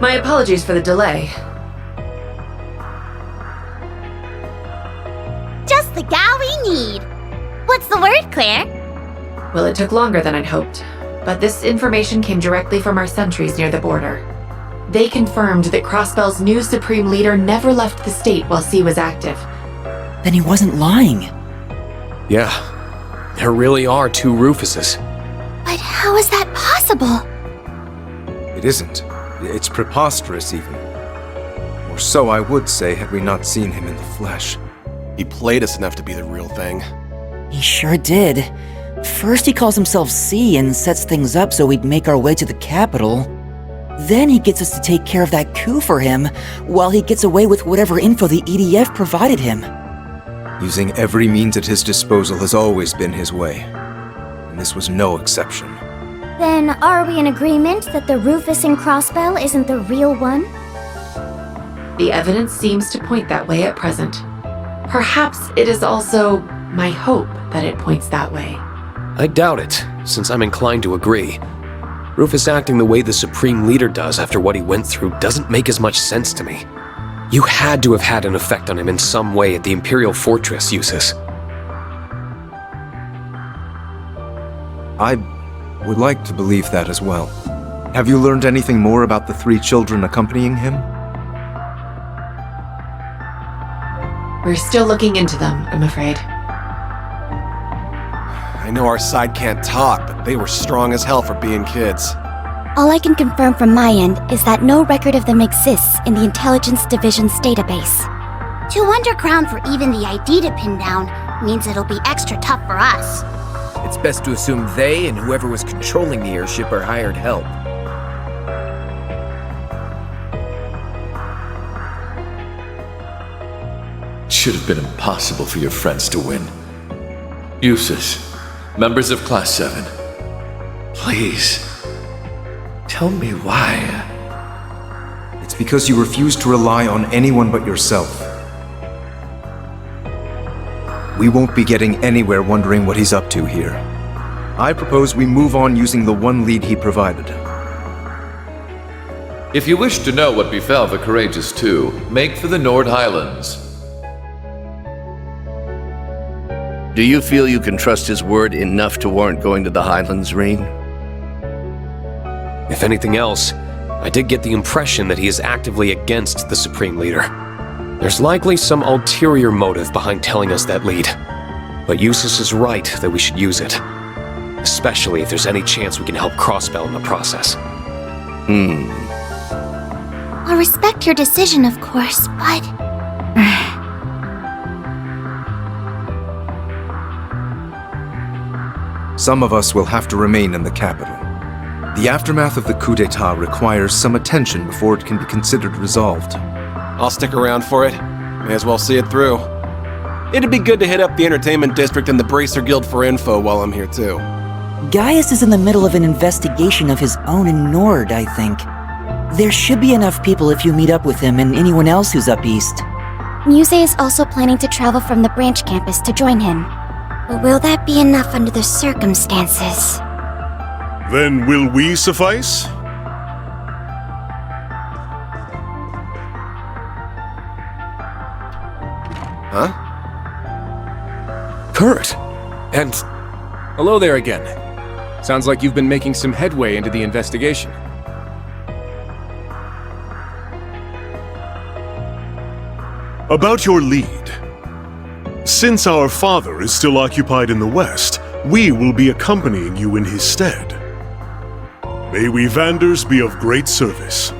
My apologies for the delay. Just the gal we need. What's the word, Claire? Well, it took longer than I'd hoped, but this information came directly from our sentries near the border. They confirmed that Crossbell's new Supreme Leader never left the state while C was active. Then he wasn't lying. Yeah, there really are 2 Rufuses. But how is that possible? It isn't. It's preposterous, even. Or so I would say had we not seen him in the flesh. He played us enough to be the real thing. He sure did. First he calls himself C and sets things up so we'd make our way to the capital. Then he gets us to take care of that coup for him, while he gets away with whatever info the EDF provided him. Using every means at his disposal has always been his way. And this was no exception. Then are we in agreement that the Rufus in Crossbell isn't the real one? The evidence seems to point that way at present. Perhaps it is also my hope that it points that way. I doubt it, since I'm inclined to agree. Rufus acting the way the Supreme Leader does after what he went through doesn't make as much sense to me. You had to have had an effect on him in some way at the Imperial Fortress, Eustace. I would like to believe that as well. Have you learned anything more about the 3 children accompanying him? We're still looking into them, I'm afraid. I know our side can't talk, but they were strong as hell for being kids. All I can confirm from my end is that no record of them exists in the Intelligence Division's database. Too underground for even the ID to pin down means it'll be extra tough for us. It's best to assume they and whoever was controlling the airship are hired help. It should have been impossible for your friends to win. Eustace, members of Class 7, please, tell me why. It's because you refuse to rely on anyone but yourself. We won't be getting anywhere wondering what he's up to here. I propose we move on using the one lead he provided. If you wish to know what befell the Courageous Two, make for the Nord Highlands. Do you feel you can trust his word enough to warrant going to the Highlands, Rean? If anything else, I did get the impression that he is actively against the Supreme Leader. There's likely some ulterior motive behind telling us that lead. But Eustace is right that we should use it. Especially if there's any chance we can help Crossbell in the process. I'll respect your decision, of course, but... Some of us will have to remain in the capital. The aftermath of the coup d'etat requires some attention before it can be considered resolved. I'll stick around for it. May as well see it through. It'd be good to hit up the Entertainment District and the Bracer Guild for info while I'm here too. Gaius is in the middle of an investigation of his own in Nord, I think. There should be enough people if you meet up with him and anyone else who's up east. Muse is also planning to travel from the branch campus to join him. But will that be enough under the circumstances? Then will we suffice? Huh? Kurt! And... Hello there again. Sounds like you've been making some headway into the investigation. About your lead. Since our father is still occupied in the West, we will be accompanying you in his stead. May we Vanders be of great service.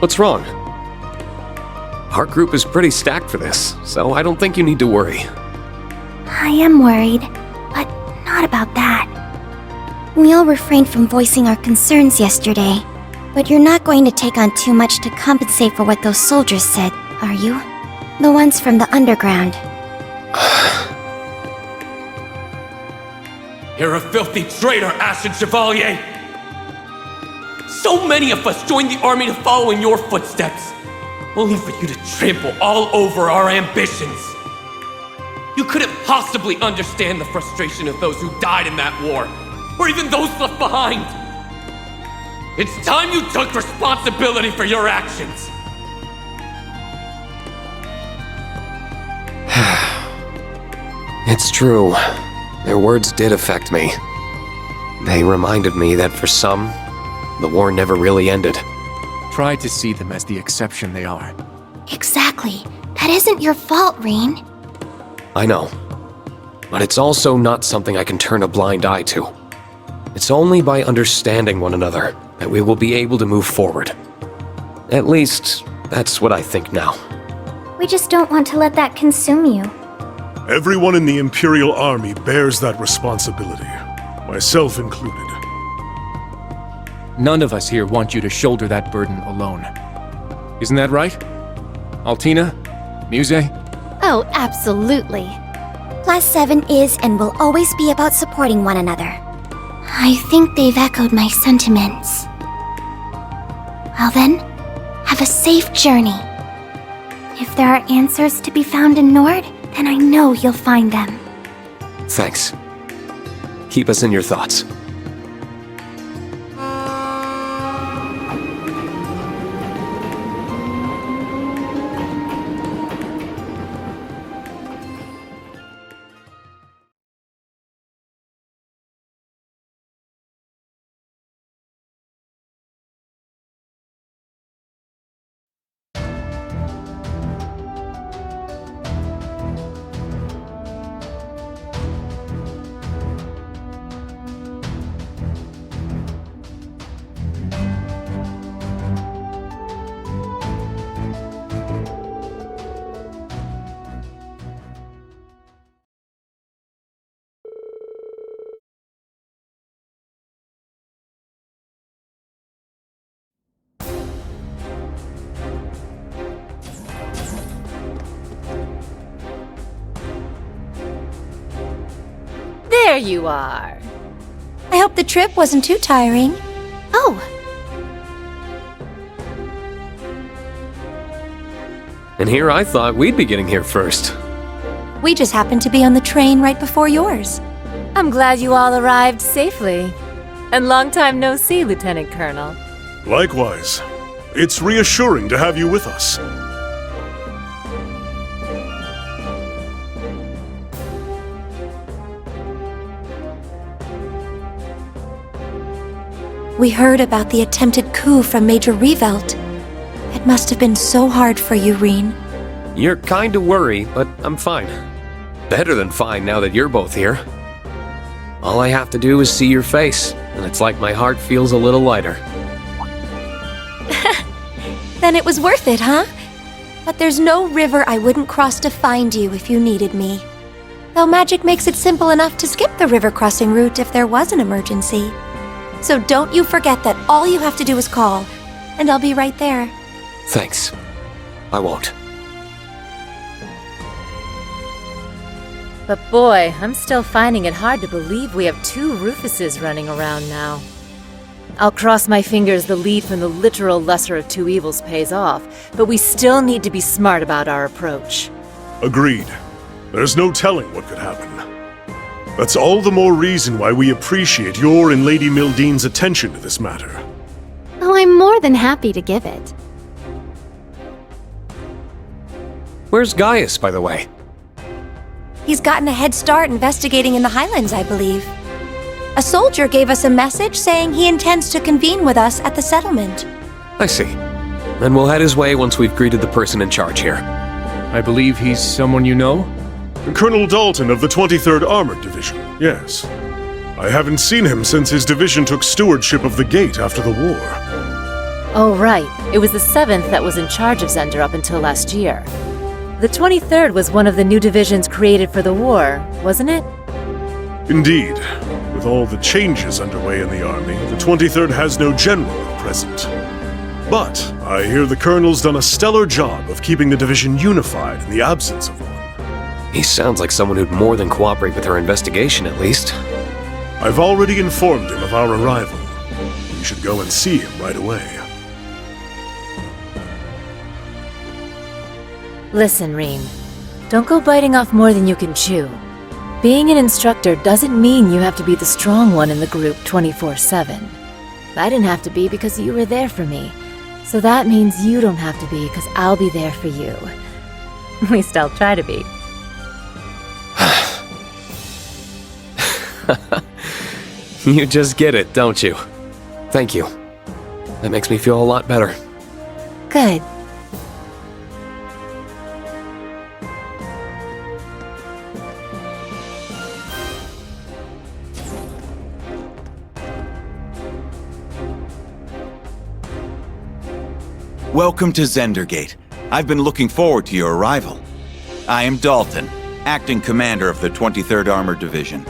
What's wrong? Our group is pretty stacked for this, so I don't think you need to worry. I am worried, but not about that. We all refrained from voicing our concerns yesterday, but you're not going to take on too much to compensate for what those soldiers said, are you? The ones from the underground. You're a filthy traitor, Ashen Chevalier! So many of us joined the army to follow in your footsteps, only for you to trample all over our ambitions. You couldn't possibly understand the frustration of those who died in that war, or even those left behind. It's time you took responsibility for your actions. It's true. Their words did affect me. They reminded me that for some, the war never really ended. Try to see them as the exception they are. Exactly. That isn't your fault, Rean. I know. But it's also not something I can turn a blind eye to. It's only by understanding one another that we will be able to move forward. At least, that's what I think now. We just don't want to let that consume you. Everyone in the Imperial Army bears that responsibility, myself included. None of us here want you to shoulder that burden alone. Isn't that right? Altina? Muse? Oh, absolutely. Class 7 is and will always be about supporting one another. I think they've echoed my sentiments. Well then, have a safe journey. If there are answers to be found in Nord, then I know you'll find them. Thanks. Keep us in your thoughts. There you are. I hope the trip wasn't too tiring. Oh. And here I thought we'd be getting here first. We just happened to be on the train right before yours. I'm glad you all arrived safely. And long time no see, Lieutenant Colonel. Likewise. It's reassuring to have you with us. We heard about the attempted coup from Major Revelt. It must have been so hard for you, Rean. You're kinda worried, but I'm fine. Better than fine now that you're both here. All I have to do is see your face, and it's like my heart feels a little lighter. Then it was worth it, huh? But there's no river I wouldn't cross to find you if you needed me. Though magic makes it simple enough to skip the river crossing route if there was an emergency. So don't you forget that all you have to do is call, and I'll be right there. Thanks. I won't. But boy, I'm still finding it hard to believe we have two Rufuses running around now. I'll cross my fingers the lead from the literal lesser of two evils pays off, but we still need to be smart about our approach. Agreed. There's no telling what could happen. That's all the more reason why we appreciate your and Lady Mildean's attention to this matter. Oh, I'm more than happy to give it. Where's Gaius, by the way? He's gotten a head start investigating in the Highlands, I believe. A soldier gave us a message saying he intends to convene with us at the settlement. I see. Then we'll head his way once we've greeted the person in charge here. I believe he's someone you know? Colonel Dalton of the 23rd Armored Division, yes. I haven't seen him since his division took stewardship of the gate after the war. Oh, right. It was the 7th that was in charge of Zender up until last year. The 23rd was one of the new divisions created for the war, wasn't it? Indeed. With all the changes underway in the army, the 23rd has no general at present. But I hear the colonel's done a stellar job of keeping the division unified in the absence of one. He sounds like someone who'd more than cooperate with our investigation, at least. I've already informed him of our arrival. We should go and see him right away. Listen, Rean. Don't go biting off more than you can chew. Being an instructor doesn't mean you have to be the strong one in the group 24/7. I didn't have to be because you were there for me. So that means you don't have to be because I'll be there for you. At least I'll try to be. You just get it, don't you? Thank you. That makes me feel a lot better. Good. Welcome to Zendergate. I've been looking forward to your arrival. I am Dalton, acting commander of the 23rd Armored Division.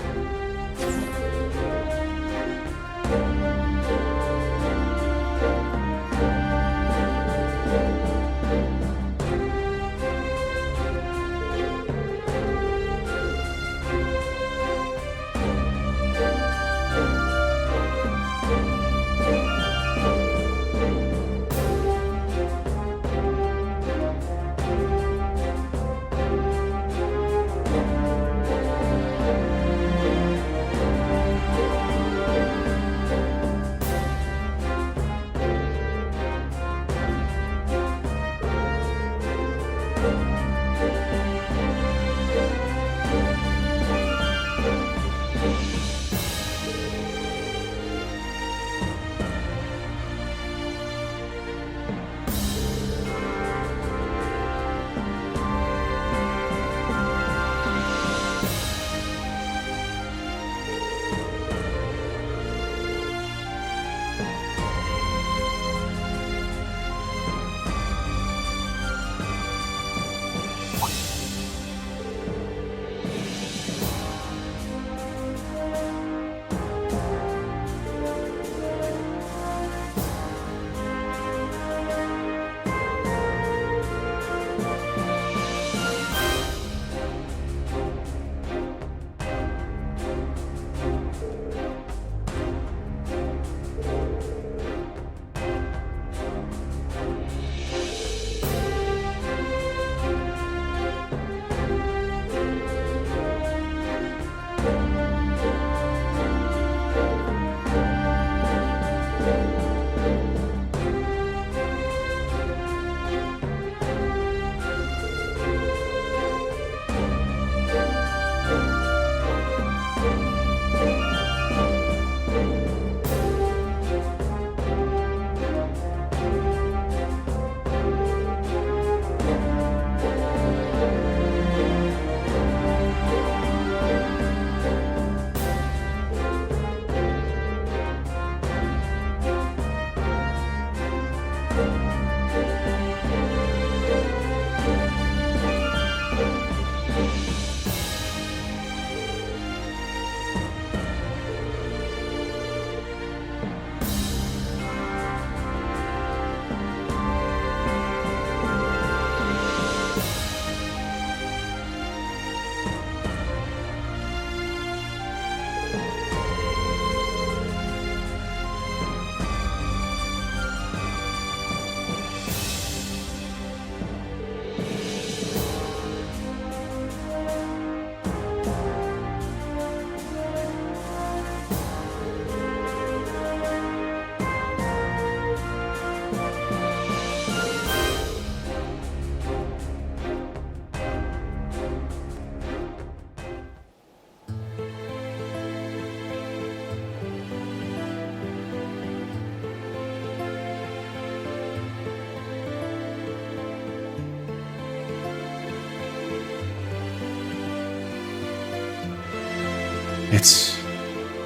It's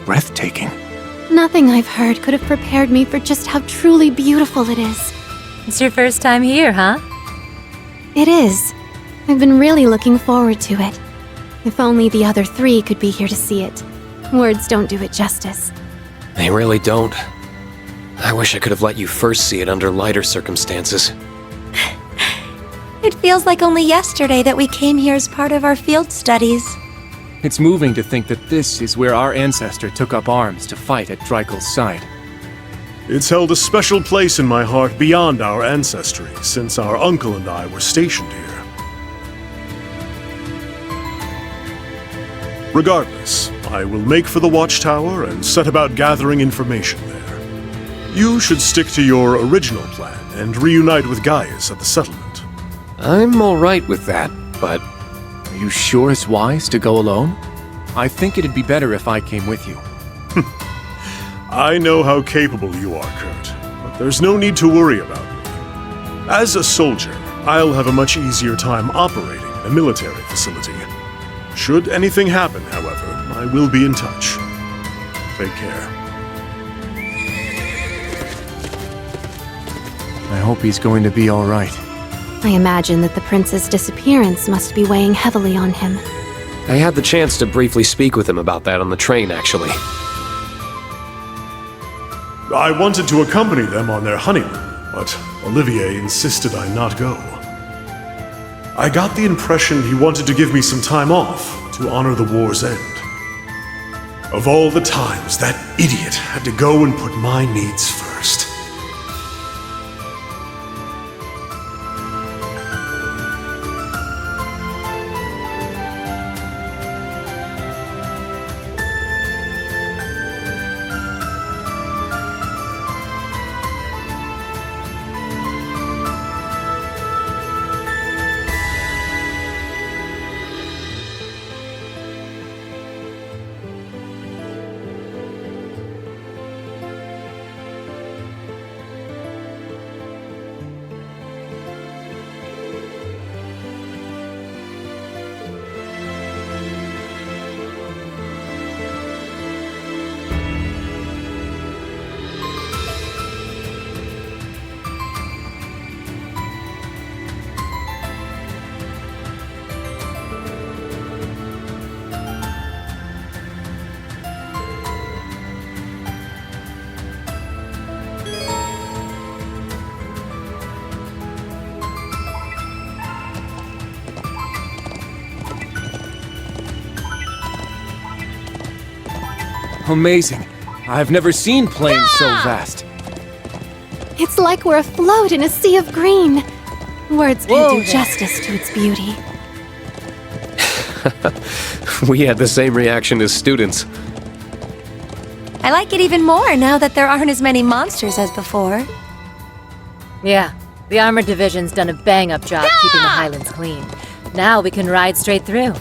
breathtaking. Nothing I've heard could have prepared me for just how truly beautiful it is. It's your first time here, huh? It is. I've been really looking forward to it. If only the other 3 could be here to see it. Words don't do it justice. They really don't. I wish I could have let you first see it under lighter circumstances. It feels like only yesterday that we came here as part of our field studies. It's moving to think that this is where our ancestor took up arms to fight at Dreikel's side. It's held a special place in my heart beyond our ancestry, since our uncle and I were stationed here. Regardless, I will make for the watchtower and set about gathering information there. You should stick to your original plan and reunite with Gaius at the settlement. I'm alright with that, but... Are you sure it's wise to go alone? I think it'd be better if I came with you. I know how capable you are, Kurt, but there's no need to worry about me. As a soldier, I'll have a much easier time operating in a military facility. Should anything happen, however, I will be in touch. Take care. I hope he's going to be all right. I imagine that the prince's disappearance must be weighing heavily on him. I had the chance to briefly speak with him about that on the train, actually. I wanted to accompany them on their honeymoon, but Olivier insisted I not go. I got the impression he wanted to give me some time off to honor the war's end. Of all the times that idiot had to go and put my needs first. Amazing. I've never seen plains so vast. It's like we're afloat in a sea of green. Words can't do justice to its beauty. We had the same reaction as students. I like it even more now that there aren't as many monsters as before. Yeah, the Armored Division's done a bang-up job keeping the Highlands clean. Now we can ride straight through.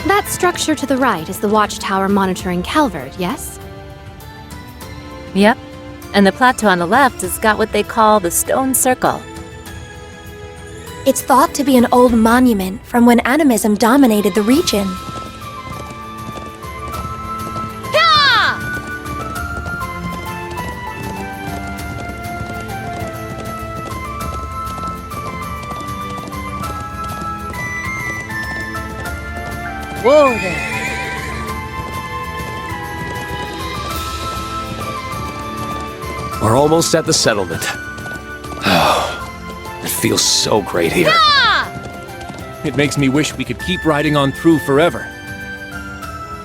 That structure to the right is the watchtower monitoring Calvert, yes? Yep. And the plateau on the left has got what they call the Stone Circle. It's thought to be an old monument from when animism dominated the region. Whoa there. We're almost at the settlement. Oh, it feels so great here. It makes me wish we could keep riding on through forever.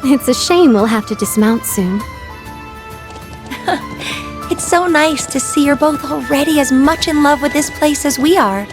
It's a shame we'll have to dismount soon. It's so nice to see you're both already as much in love with this place as we are.